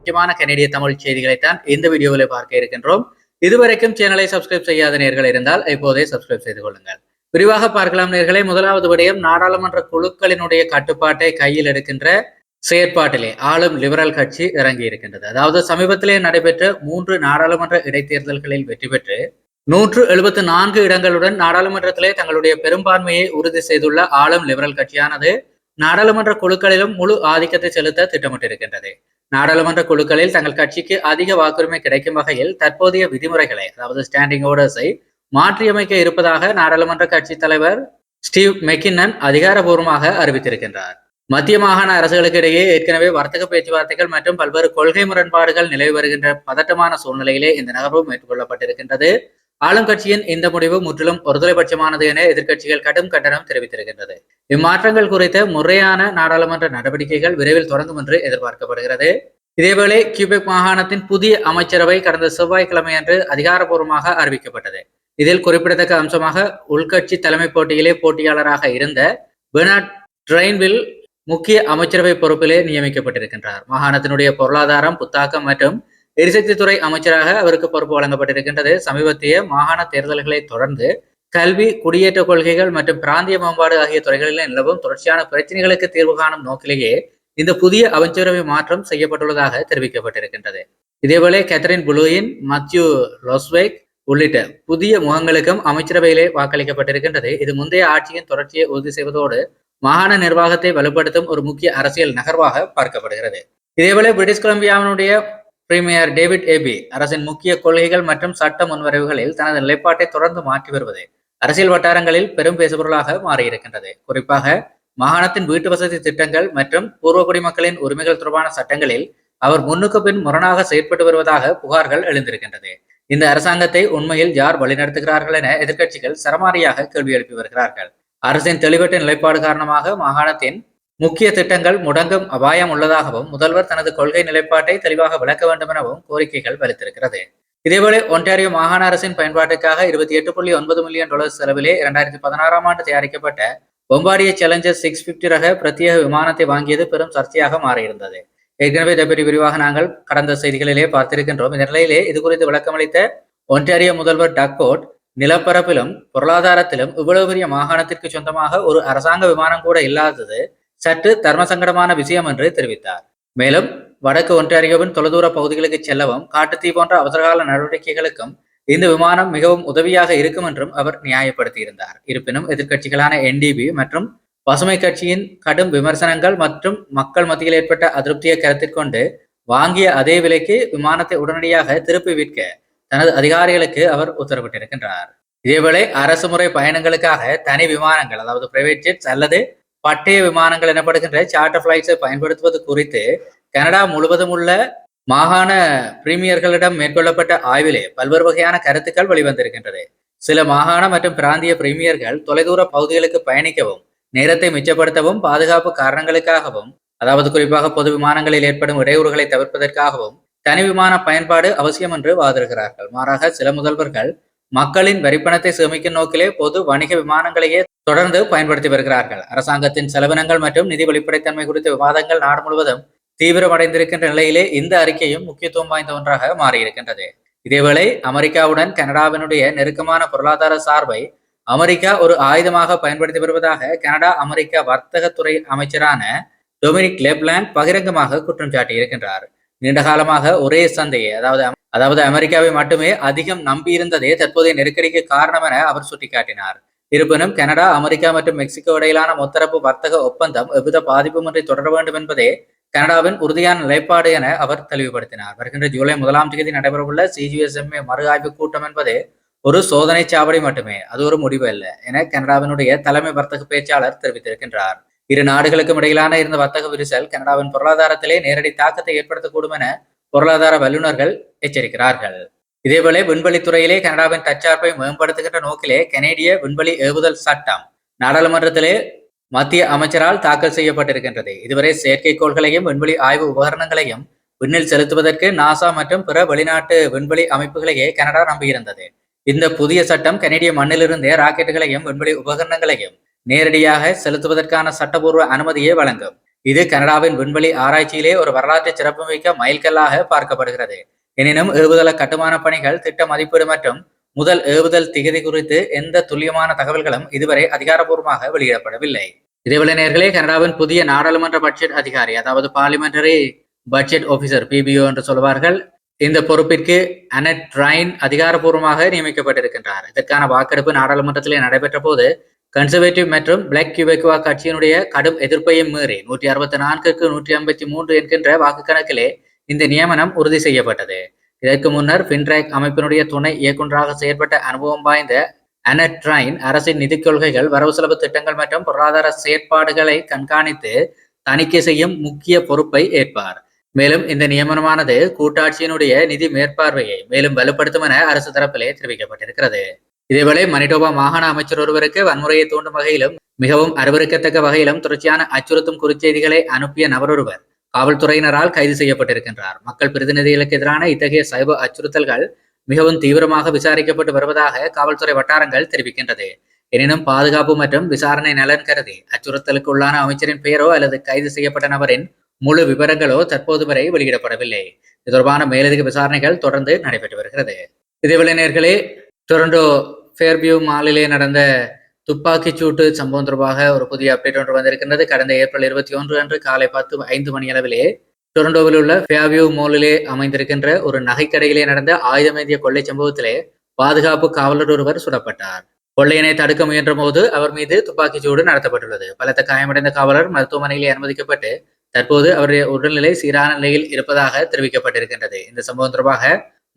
முக்கியமான கனேடிய தமிழ் செய்திகளை தான் இந்த வீடியோவில் பார்க்க இருக்கின்றோம். இதுவரைக்கும் சேனலை சப்ஸ்கிரைப் செய்யாத நேர்கள் இருந்தால் இப்போதே சப்ஸ்கிரைப் செய்து கொள்ளுங்கள். விரிவாக பார்க்கலாம் நேர்களே. முதலாவது விடயம், நாடாளுமன்ற குழுக்களினுடைய கட்டுப்பாட்டை கையில் எடுக்கின்ற செயற்பாட்டிலே ஆளும் லிபரல் கட்சி இறங்கி இருக்கின்றது. அதாவது சமீபத்திலே நடைபெற்ற 3 நாடாளுமன்ற இடைத்தேர்தல்களில் வெற்றி பெற்று 174 இடங்களுடன் நாடாளுமன்றத்திலே தங்களுடைய பெரும்பான்மையை உறுதி செய்துள்ள ஆளும் லிபரல் கட்சியானது நாடாளுமன்ற குழுக்களிலும் முழு ஆதிக்கத்தை செலுத்த திட்டமிட்டிருக்கின்றது. நாடாளுமன்ற குழுக்களில் தங்கள் கட்சிக்கு அதிக வாக்குரிமை கிடைக்கும் வகையில் தற்போதைய விதிமுறைகளை, அதாவது ஸ்டாண்டிங் ஆர்டர்ஸை மாற்றியமைக்க இருப்பதாக நாடாளுமன்ற கட்சி தலைவர் ஸ்டீவ் மெக்கின்னன் அதிகாரபூர்வமாக அறிவித்திருக்கின்றார். மத்திய மாகாண அரசுகளுக்கு இடையே ஏற்கனவே வர்த்தக பேச்சுவார்த்தைகள் மற்றும் பல்வேறு கொள்கை முரண்பாடுகள் நிலவி வருகின்ற பதட்டமான சூழ்நிலையிலே இந்த நகர்வு மேற்கொள்ளப்பட்டிருக்கின்றது. ஆளும் கட்சியின் இந்த முடிவு முற்றிலும் ஒருதலைபட்சமானது என எதிர்க்கட்சிகள் கடும் கண்டனம் தெரிவித்திருக்கின்றது. இம்மாற்றங்கள் குறித்த முறையான நாடாளுமன்ற நடவடிக்கைகள் விரைவில் தொடங்கும் என்று எதிர்பார்க்கப்படுகிறது. இதேவேளை கியூபெக் மாகாணத்தின் புதிய அமைச்சரவை கடந்த செவ்வாய்க்கிழமை அன்று அதிகாரப்பூர்வமாக அறிவிக்கப்பட்டது. இதில் குறிப்பிடத்தக்க அம்சமாக உள்கட்சி தலைமை போட்டியிலே போட்டியாளராக இருந்த பெர்னார்ட் ட்ரெயின்வில் முக்கிய அமைச்சரவை பொறுப்பிலே நியமிக்கப்பட்டிருக்கின்றார். மாகாணத்தினுடைய பொருளாதாரம், புத்தாக்கம் மற்றும் எரிசக்தித்துறை அமைச்சராக அவருக்கு பொறுப்பு வழங்கப்பட்டிருக்கின்றது. சமீபத்திய மாகாண தேர்தல்களை தொடர்ந்து கல்வி, குடியேற்ற கொள்கைகள் மற்றும் பிராந்திய மேம்பாடு ஆகிய துறைகளில் நிலவும் தொடர்ச்சியான பிரச்சனைகளுக்கு தீர்வு காணும் நோக்கிலேயே இந்த புதிய அமைச்சரவை மாற்றம் செய்யப்பட்டுள்ளதாக தெரிவிக்கப்பட்டிருக்கின்றது. இதேவேளை கேத்தரின் புளூயின், மத்யூ லோஸ்வேக் உள்ளிட்ட புதிய முகங்களுக்கும் அமைச்சரவையிலே வாக்களிக்கப்பட்டிருக்கின்றது. இது முந்தைய ஆட்சியின் தொடர்ச்சியை உறுதி செய்வதோடு மாகாண நிர்வாகத்தை வலுப்படுத்தும் ஒரு முக்கிய அரசியல் நகர்வாக பார்க்கப்படுகிறது. இதேவேளை பிரிட்டிஷ் கொலம்பியாவினுடைய பிரீமியர் டேவிட் ஏபி அரசின் முக்கிய கொள்கைகள் மற்றும் சட்ட முன்வரைவுகளில் தனது நிலைப்பாட்டை தொடர்ந்து மாற்றி வருவது அரசியல் வட்டாரங்களில் பெரும் பேசுபொருளாக மாறியிருக்கின்றது. குறிப்பாக மாகாணத்தின் வீட்டு வசதி திட்டங்கள் மற்றும் பூர்வ குடிமக்களின் உரிமைகள் தொடர்பான சட்டங்களில் அவர் முன்னுக்கு பின் முரணாக செயற்பட்டு வருவதாக புகார்கள் எழுந்திருக்கின்றது. இந்த அரசாங்கத்தை உண்மையில் யார் வழிநடத்துகிறார்கள் என எதிர்க்கட்சிகள் சரமாரியாக கேள்வி எழுப்பி வருகிறார்கள். அரசின் தெளிவற்ற நிலைப்பாடு காரணமாக மாகாணத்தின் முக்கிய திட்டங்கள் முடங்கும் அபாயம் உள்ளதாகவும் முதல்வர் தனது கொள்கை நிலைப்பாட்டை தெளிவாக விளக்க வேண்டும் எனவும் கோரிக்கைகள் வலுத்திருக்கிறது. இதேவேளை ஒன்டாரியோ மாகாண அரசின் பயன்பாட்டுக்காக $28.9 மில்லியன் செலவிலே 2016ஆம் ஆண்டு தயாரிக்கப்பட்ட பொம்பார்டியர் சேலஞ்சர் 650 ரக பிரத்யேக விமானத்தை வாங்கியது பெரும் சர்ச்சையாக மாறியிருந்தது. ஏற்கனவே இதை பற்றி விரிவாக நாங்கள் கடந்த செய்திகளிலே பார்த்திருக்கின்றோம். இந்த நிலையிலே இது குறித்து விளக்கமளித்த ஒன்டாரியோ முதல்வர் டக்போர்ட், நிலப்பரப்பிலும் பொருளாதாரத்திலும் இவ்வளவு பெரிய மாகாணத்திற்கு சொந்தமாக ஒரு அரசாங்க விமானம் கூட இல்லாதது சற்று தர்மசங்கடமான விஷயம் என்று தெரிவித்தார். மேலும் வடக்கு ஒன்டாரியோவின் தொலைதூர பகுதிகளுக்கு செல்லவும் காட்டுத்தீ போன்ற அவசரகால நடவடிக்கைகளுக்கும் இந்த விமானம் மிகவும் உதவியாக இருக்கும் என்றும் அவர் நியாயப்படுத்தியிருந்தார். இருப்பினும் எதிர்க்கட்சிகளான NDP மற்றும் பசுமை கட்சியின் கடும் விமர்சனங்கள் மற்றும் மக்கள் மத்தியில் ஏற்பட்ட அதிருப்தியை கருத்தில் கொண்டு வாங்கிய அதே விலைக்கு விமானத்தை உடனடியாக திருப்பி விற்க தனது அதிகாரிகளுக்கு அவர் உத்தரவிட்டிருக்கின்றார். இதேவேளை அரசு முறை பயணங்களுக்காக தனி விமானங்கள், அதாவது பிரைவேட் ஜெட்ஸ் அல்லது பட்டய விமானங்கள் எனப்படுகின்ற சார்ட்டர் பிளைட்ஸை பயன்படுத்துவது குறித்து கனடா முழுவதும் உள்ள மாகாண பிரீமியர்களிடம் மேற்கொள்ளப்பட்ட ஆய்விலே பல்வேறு வகையான கருத்துக்கள் வெளிவந்திருக்கின்றது. சில மாகாண மற்றும் பிராந்திய பிரீமியர்கள் தொலைதூர பகுதிகளுக்கு பயணிக்கவும், நேரத்தை மிச்சப்படுத்தவும், பாதுகாப்பு காரணங்களுக்காகவும், அதாவது குறிப்பாக பொது விமானங்களில் ஏற்படும் இடையூறுகளை தவிர்ப்பதற்காகவும் தனி விமான பயன்பாடு அவசியம் என்று வாதிடுகிறார்கள். மாறாக சில முதல்வர்கள் மக்களின் வரிப்பணத்தை சேமிக்கும் நோக்கிலே பொது வணிக விமானங்களையே தொடர்ந்து பயன்படுத்தி வருகிறார்கள். அரசாங்கத்தின் செலவினங்கள் மற்றும் நிதி வெளிப்படைத்தன்மை குறித்த விவாதங்கள் நாடு முழுவதும் தீவிரமடைந்திருக்கின்ற நிலையிலே இந்த அறிக்கையும் முக்கியத்துவம் வாய்ந்த ஒன்றாக மாறியிருக்கின்றது. இதேவேளை அமெரிக்காவுடன் கனடாவினுடைய நெருக்கமான பொருளாதார சார்பை அமெரிக்கா ஒரு ஆயுதமாக பயன்படுத்தி வருவதாக கனடா அமெரிக்கா வர்த்தகத்துறை அமைச்சரான டொமினிக் லெப்லாண்ட் பகிரங்கமாக குற்றம் சாட்டியிருக்கின்றார். நீண்ட காலமாக ஒரே சந்தையை, அதாவது அமெரிக்காவை மட்டுமே அதிகம் நம்பியிருந்ததே தற்போதைய நெருக்கடிக்கு காரணம் என அவர் சுட்டிக்காட்டினார். இருப்பினும் கனடா, அமெரிக்கா மற்றும் மெக்சிகோ இடையிலான முத்தரப்பு வர்த்தக ஒப்பந்தம் எவ்வித பாதிப்புமின்றி தொடர வேண்டும் என்பதே கனடாவின் உறுதியான நிலைப்பாடு என அவர் தெளிவுபடுத்தினார். வருகின்ற ஜூலை 1ஆம் தேதி நடைபெறவுள்ள CGSMA மறு ஆய்வு கூட்டம் என்பது ஒரு சோதனை சாவடி மட்டுமே, அது ஒரு முடிவு அல்ல என கனடாவினுடைய தலைமை வர்த்தக பேச்சாளர் தெரிவித்திருக்கின்றார். இரு நாடுகளுக்கும் இடையிலான இருந்த வர்த்தக விரிசல் கனடாவின் பொருளாதாரத்திலே நேரடி தாக்கத்தை ஏற்படுத்தக்கூடும் என பொருளாதார வல்லுநர்கள் எச்சரிக்கிறார்கள். இதேவேளை விண்வெளித்துறையிலே கனடாவின் தற்சார்பை மேம்படுத்துகின்ற நோக்கிலே கனேடிய விண்வெளி ஏவுதல் சட்டம் நாடாளுமன்றத்திலே மத்திய அமைச்சரால் தாக்கல் செய்யப்பட்டிருக்கின்றது. இதுவரை செயற்கைக்கோள்களையும் விண்வெளி ஆய்வு உபகரணங்களையும் விண்ணில் செலுத்துவதற்கு நாசா மற்றும் பிற வெளிநாட்டு விண்வெளி அமைப்புகளையே கனடா நம்பியிருந்தது. இந்த புதிய சட்டம் கனேடிய மண்ணிலிருந்தே ராக்கெட்டுகளையும் விண்வெளி உபகரணங்களையும் நேரடியாக செலுத்துவதற்கான சட்டபூர்வ அனுமதியை வழங்கும். இது கனடாவின் விண்வெளி ஆராய்ச்சியிலே ஒரு வரலாற்று சிறப்புமிக்க மைல்கல்லாக பார்க்கப்படுகிறது. எனினும் ஏவுதள கட்டுமான பணிகள், திட்ட மதிப்பீடு மற்றும் முதல் ஏவுதல் திகதி குறித்து எந்த துல்லியமான தகவல்களும் இதுவரை அதிகாரப்பூர்வமாக வெளியிடப்படவில்லை. இதேவேளை நேர்களே, கனடாவின் புதிய நாடாளுமன்ற பட்ஜெட் அதிகாரி, அதாவது பார்லிமெண்டரி பட்ஜெட் ஆபீசர் PBO என்று சொல்வார்கள், இந்த பொறுப்பிற்கு அனட் ரைன் அதிகாரப்பூர்வமாக நியமிக்கப்பட்டிருக்கின்றார். இதற்கான வாக்கெடுப்பு நாடாளுமன்றத்திலே நடைபெற்ற போது கன்சர்வேட்டிவ் மற்றும் பிளாக் கியூபெக்வா கட்சியினுடைய கடும் எதிர்ப்பையும் மீறி 164க்கு 153 என்கின்ற வாக்கு கணக்கிலே இந்த நியமனம் உறுதி செய்யப்பட்டது. இதற்கு முன்னர் பின்ட்ராக் அமைப்பினுடைய துணை இயக்குநராக செயற்பட்ட அனுபவம் வாய்ந்த அனட் ரைன் அரசின் நிதி கொள்கைகள், வரவு செலவு திட்டங்கள் மற்றும் பொருளாதார செயற்பாடுகளை கண்காணித்து தணிக்கை செய்யும் முக்கிய பொறுப்பை ஏற்பார். மேலும் இந்த நியமனமானது கூட்டாட்சியினுடைய நிதி மேற்பார்வையை மேலும் வலுப்படுத்தும் என அரசு தரப்பிலே தெரிவிக்கப்பட்டிருக்கிறது. இதேவேளை மனிடோபா மாகாண அமைச்சர் ஒருவருக்கு வன்முறையை தூண்டும் வகையிலும் மிகவும் அருவருக்கத்தக்க வகையிலும் தொடர்ச்சியான அச்சுறுத்தும் குறுஞ்செய்திகளை அனுப்பிய நபரொருவர் காவல்துறையினரால் கைது செய்யப்பட்டிருக்கின்றார். மக்கள் பிரதிநிதிகளுக்கு எதிரான இத்தகைய சைபர் அச்சுறுத்தல்கள் மிகவும் தீவிரமாக விசாரிக்கப்பட்டு வருவதாக காவல்துறை வட்டாரங்கள் தெரிவிக்கின்றது. எனினும் பாதுகாப்பு மற்றும் விசாரணை நலன் கருதி அச்சுறுத்தலுக்கு உள்ளான அமைச்சரின் பெயரோ அல்லது கைது செய்யப்பட்ட நபரின் முழு விவரங்களோ தற்போது வரை வெளியிடப்படவில்லை. இது தொடர்பான மேலதிக விசாரணைகள் தொடர்ந்து நடைபெற்று வருகிறது. இதேவேளை நேர்களே, டொரண்டோ ஃபேர்வியூ மாலிலே நடந்த துப்பாக்கிச் சூட்டு சம்பவம் தொடர்பாக ஒரு புதிய அப்டேட் ஒன்று வந்திருக்கின்றது. கடந்த ஏப்ரல் 21 அன்று காலை 10:05 மணி அளவிலே டொரண்டோவில் உள்ள ஃபேர்வியூ மாலிலே அமைந்திருக்கின்ற ஒரு நகைக்கடையிலே நடந்த ஆயுதமேந்திய கொள்ளை சம்பவத்திலே பாதுகாப்பு காவலர் ஒருவர் சுடப்பட்டார். கொள்ளையினை தடுக்க முயன்ற போது அவர் மீது துப்பாக்கிச் சூடு நடத்தப்பட்டுள்ளது. பலத்த காயமடைந்த காவலர் மருத்துவமனையிலே அனுமதிக்கப்பட்டு தற்போது அவருடைய உடல்நிலை சீரான நிலையில் இருப்பதாக தெரிவிக்கப்பட்டிருக்கின்றது. இந்த சம்பவம் தொடர்பாக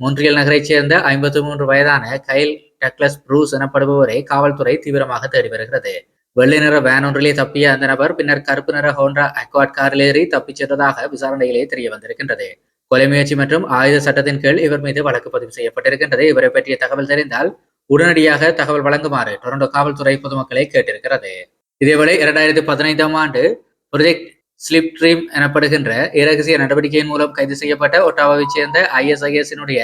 மொன்றியல் நகரைச் சேர்ந்த 53 வயதான கைல் டக்ளஸ் ப்ரூஸ் எனப்படுபவரை காவல்துறை தீவிரமாக தேடி வருகிறது. வெள்ளை நிற வேன் ஒன்றிலே தப்பிய அந்த நபர் பின்னர் கருப்பு நிற ஹோண்டா அக்வார்ட் காரில் ஏறி தப்பிச் சென்றதாக விசாரணையிலே தெரிய வந்திருக்கின்றது. கொலை முயற்சி மற்றும் ஆயுத சட்டத்தின் கீழ் இவர் மீது வழக்கு பதிவு செய்யப்பட்டிருக்கின்றது. இவரை பற்றிய தகவல் தெரிந்தால் உடனடியாக தகவல் வழங்குமாறு டொரண்டோ காவல்துறை பொதுமக்களை கேட்டிருக்கிறது. இதேவேளை 2015ஆம் ஆண்டு ப்ரொஜெக்ட் ஸ்லிப் ட்ரீம் எனப்படுகின்ற இரகசிய நடவடிக்கையின் மூலம் கைது செய்யப்பட்ட ஒட்டாவாவைச் சேர்ந்த ISIS-இனுடைய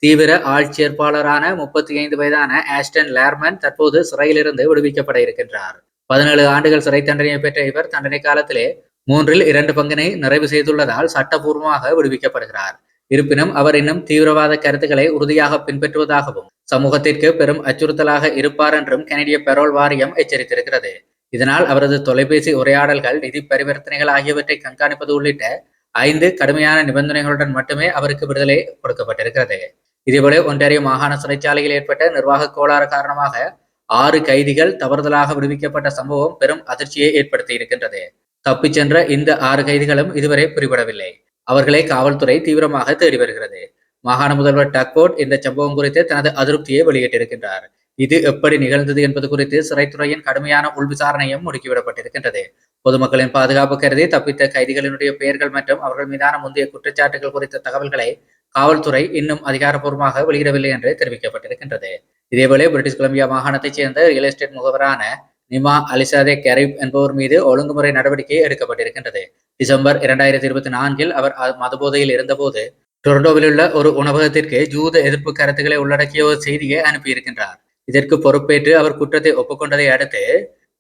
தீவிர ஆட்சேர்ப்பாளரான 35 வயதான ஆஸ்டன் லேர்மன் தற்போது சிறையிலிருந்து விடுவிக்கப்பட இருக்கின்றார். 17 ஆண்டுகள் சிறை தண்டனையை பெற்ற இவர் தண்டனை காலத்திலே 2/3 பங்கினை நிறைவு செய்துள்ளதால் சட்டபூர்வமாக விடுவிக்கப்படுகிறார். இருப்பினும் அவர் இன்னும் தீவிரவாத கருத்துக்களை உறுதியாக பின்பற்றுவதாகவும் சமூகத்திற்கு பெரும் அச்சுறுத்தலாக இருப்பார் என்றும் கனடிய பெரோல் வாரியம் எச்சரித்திருக்கிறது. இதனால் அவரது தொலைபேசி உரையாடல்கள், நிதி பரிவர்த்தனைகள் ஆகியவற்றை கண்காணிப்பது உள்ளிட்ட 5 கடுமையான நிபந்தனைகளுடன் மட்டுமே அவருக்கு விடுதலை கொடுக்கப்பட்டிருக்கிறது. இதேபோல ஒன்டாரியோ மாகாண சிறைச்சாலையில் ஏற்பட்ட நிர்வாக கோளாறு காரணமாக 6 கைதிகள் தவறுதலாக விடுவிக்கப்பட்ட சம்பவம் பெரும் அதிர்ச்சியை ஏற்படுத்தி இருக்கின்றது. தப்பிச் சென்ற இந்த 6 கைதிகளும் இதுவரை பிடிபடவில்லை. அவர்களை காவல்துறை தீவிரமாக தேடி வருகிறது. மாகாண முதல்வர் டக்போர்ட் இந்த சம்பவம் குறித்து தனது அதிருப்தியை வெளியிட்டிருக்கின்றார். இது எப்படி நிகழ்ந்தது என்பது குறித்து சிறைத்துறையின் கடுமையான உள்விசாரணையும் முடுக்கிவிடப்பட்டிருக்கின்றது. பொதுமக்களின் பாதுகாப்பு கருதி தப்பித்த கைதிகளினுடைய பெயர்கள் மற்றும் அவர்கள் மீதான முந்தைய குற்றச்சாட்டுகள் குறித்த தகவல்களை காவல்துறை இன்னும் அதிகாரப்பூர்வமாக வெளியிடவில்லை என்று தெரிவிக்கப்பட்டிருக்கின்றது. இதேவேளை பிரிட்டிஷ் கொலம்பியா மாகாணத்தைச் சேர்ந்த ரியல் எஸ்டேட் முகவரான நிமா அலிசாதே கரீப் என்பவர் மீது ஒழுங்குமுறை நடவடிக்கை எடுக்கப்பட்டிருக்கின்றது. டிசம்பர் 2024 அவர் மதுபோதையில் இருந்தபோது டொரண்டோவில் உள்ள ஒரு உணவகத்திற்கு ஜூத எதிர்ப்பு கருத்துக்களை உள்ளடக்கிய ஒரு செய்தியை அனுப்பியிருக்கின்றார். இதற்கு பொறுப்பேற்று அவர் குற்றத்தை ஒப்புக்கொண்டதை அடுத்து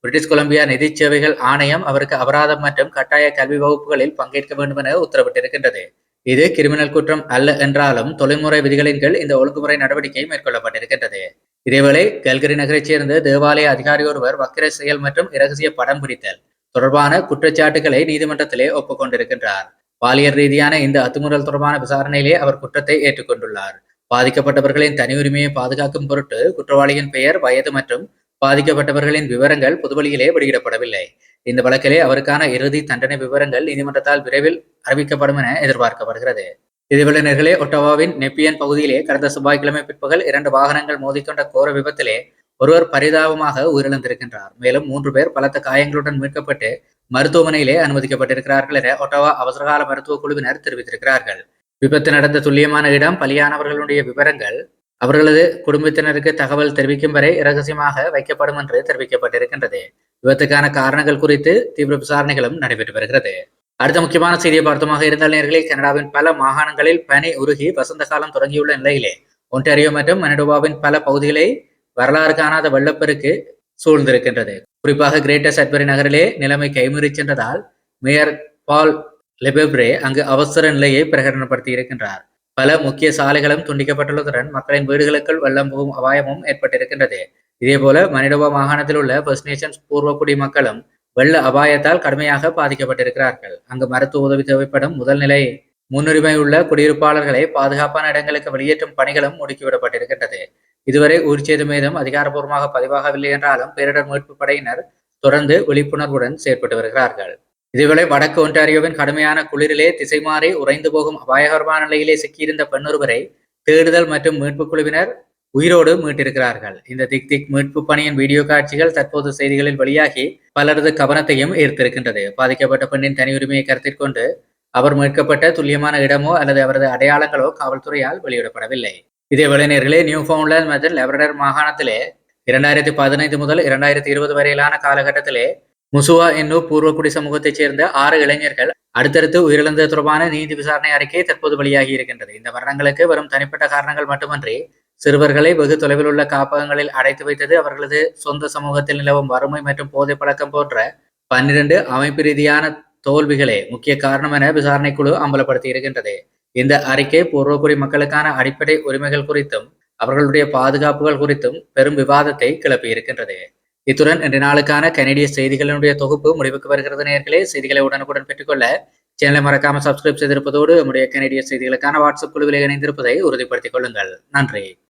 பிரிட்டிஷ் கொலம்பியா நிதி சேவைகள் ஆணையம் அவருக்கு அபராதம் மற்றும் கட்டாய கல்வி வகுப்புகளில் பங்கேற்க வேண்டும் என உத்தரவிட்டிருக்கின்றது. இது கிரிமினல் குற்றம் அல்ல என்றாலும் தொழில்முறை விதிகளின் கீழ் இந்த ஒழுங்குமுறை நடவடிக்கை மேற்கொள்ளப்பட்டிருக்கின்றது. இதேவேளை கல்கரி நகரைச் சேர்ந்த தேவாலய அதிகாரி ஒருவர் வக்கிர செயல் மற்றும் இரகசிய படம் பிடித்தல் தொடர்பான குற்றச்சாட்டுகளை நீதிமன்றத்திலே ஒப்புக்கொண்டிருக்கின்றார். பாலியல் ரீதியான இந்த அத்துமுறல் தொடர்பான விசாரணையிலே அவர் குற்றத்தை ஏற்றுக்கொண்டுள்ளார். பாதிக்கப்பட்டவர்களின் தனி உரிமையை பாதுகாக்கும் பொருட்டு குற்றவாளியின் பெயர், வயது மற்றும் பாதிக்கப்பட்டவர்களின் விவரங்கள் பொதுவெளியிலே வெளியிடப்படவில்லை. இந்த வழக்கிலே அவருக்கான இறுதி தண்டனை விவரங்கள் நீதிமன்றத்தால் விரைவில் அறிவிக்கப்படும் என எதிர்பார்க்கப்படுகிறது. இதேவேளை நேர்களே, ஒட்டாவாவின் நெப்பியன் பகுதியிலே கடந்த செவ்வாய்க்கிழமை பிற்பகல் 2 வாகனங்கள் மோதிக்கொண்ட கோர விபத்திலே ஒருவர் பரிதாபமாக உயிரிழந்திருக்கின்றார். மேலும் 3 பேர் பலத்த காயங்களுடன் மீட்கப்பட்டு மருத்துவமனையிலே அனுமதிக்கப்பட்டிருக்கிறார்கள் என ஒட்டாவா அவசரகால மருத்துவ குழுவினர் தெரிவித்திருக்கிறார்கள். விபத்து நடந்த துல்லியமான இடம், பலியானவர்களுடைய விவரங்கள் அவர்களது குடும்பத்தினருக்கு தகவல் தெரிவிக்கும் வரை இரகசியமாக வைக்கப்படும் என்று தெரிவிக்கப்பட்டிருக்கின்றது. விபத்துக்கான காரணங்கள் குறித்து தீவிர விசாரணைகளும் நடைபெற்று வருகிறது. அடுத்த முக்கியமான செய்தியை பார்த்தமாக இருந்தால் நேர்களே, கனடாவின் பல மாகாணங்களில் பனி உருகி வசந்த காலம் தொடங்கியுள்ள நிலையிலே ஒன்டாரியோ மற்றும் மனிடோபாவின் பல பகுதிகளை வரலாறு காணாத வெள்ளப்பெருக்கு சூழ்ந்திருக்கின்றது. குறிப்பாக கிரேட்டர் சட்பரி நகரிலே நிலைமை கைமீறி சென்றதால் மேயர் பால் லெபெப்ரே அங்கு அவசர நிலையை பிரகடனப்படுத்தி இருக்கின்றார். பல முக்கிய சாலைகளும் துண்டிக்கப்பட்டுள்ளதுடன் மக்களின் வீடுகளுக்குள் வெள்ளம் புகும் அபாயமும் ஏற்பட்டிருக்கின்றது. இதேபோல மனிடோபா மாகாணத்தில் உள்ள ஃபர்ஸ்ட் நேஷன்ஸ் பூர்வக்குடி மக்களும் வெள்ள அபாயத்தால் கடுமையாக பாதிக்கப்பட்டிருக்கிறார்கள். அங்கு மருத்துவ உதவி தேவைப்படும் முதல் நிலை முன்னுரிமை உள்ள குடியிருப்பாளர்களை பாதுகாப்பான இடங்களுக்கு வெளியேற்றும் பணிகளும் முடுக்கிவிடப்பட்டிருக்கின்றது. இதுவரை உயிர்ச்சேதம் ஏதும் அதிகாரப்பூர்வமாக பதிவாகவில்லை என்றாலும் பேரிடர் மீட்பு படையினர் தொடர்ந்து விழிப்புணர்வுடன் செயற்பட்டு வருகிறார்கள். இதேவேளை வடக்கு ஒன்டாரியோவின் கடுமையான குளிரிலே திசை மாறி உறைந்து போகும் அபாயகரமான நிலையிலே சிக்கியிருந்த பெண்ணொருவரை தேடுதல் மற்றும் மீட்பு குழுவினர் உயிரோடு மீட்டிருக்கிறார்கள். இந்த திக் மீட்பு பணியின் வீடியோ காட்சிகள் தற்போது செய்திகளில் வெளியாகி பலரது கவனத்தையும் ஈர்த்திருக்கின்றது. பாதிக்கப்பட்ட பெண்ணின் தனி உரிமையை கருத்தில் கொண்டு அவர் மீட்கப்பட்ட துல்லியமான இடமோ அல்லது அவரது அடையாளங்களோ காவல்துறையால் வெளியிடப்படவில்லை. இதேவேளை நேர்களே, நியூ ஃபவுண்ட்லேண்ட் மற்றும் லெபரடர் மாகாணத்திலே 2015 முதல் 2020 வரையிலான காலகட்டத்திலே முசுவா என்னும் பூர்வக்குடி சமூகத்தைச் சேர்ந்த 6 இளைஞர்கள் அடுத்தடுத்து உயிரிழந்தது தொடர்பான நீதி விசாரணை அறிக்கை தற்போது வெளியாகி இருக்கின்றது. இந்த மரணங்களுக்கு வரும் தனிப்பட்ட காரணங்கள் மட்டுமன்றி சிறுவர்களை வெகு தொலைவில் உள்ள காப்பகங்களில் அடைத்து வைத்தது, அவர்களது சொந்த சமூகத்தில் நிலவும் வறுமை மற்றும் போதை பழக்கம் போன்ற 12 அமைப்பு ரீதியான தோல்விகளே முக்கிய காரணம் என விசாரணை குழு அம்பலப்படுத்தி இருக்கின்றது. இந்த அறிக்கை பூர்வக்குடி மக்களுக்கான அடிப்படை உரிமைகள் குறித்தும் அவர்களுடைய பாதுகாப்புகள் குறித்தும் பெரும் விவாதத்தை கிளப்பி இருக்கின்றது. இத்துடன் இன்றைய நாளுக்கான கனடிய செய்திகளினுடைய தொகுப்பு முடிவுக்கு வருகிறது. நேயர்களே, செய்திகளை உடனுக்குடன் பெற்றுக்கொள்ள சேனலை மறக்காம சப்ஸ்கிரைப் செய்திருப்பதோடு நம்முடைய கனடிய செய்திகளுக்கான வாட்ஸ்அப் குழுவில் இணைந்திருப்பதை உறுதிப்படுத்திக் கொள்ளுங்கள். நன்றி.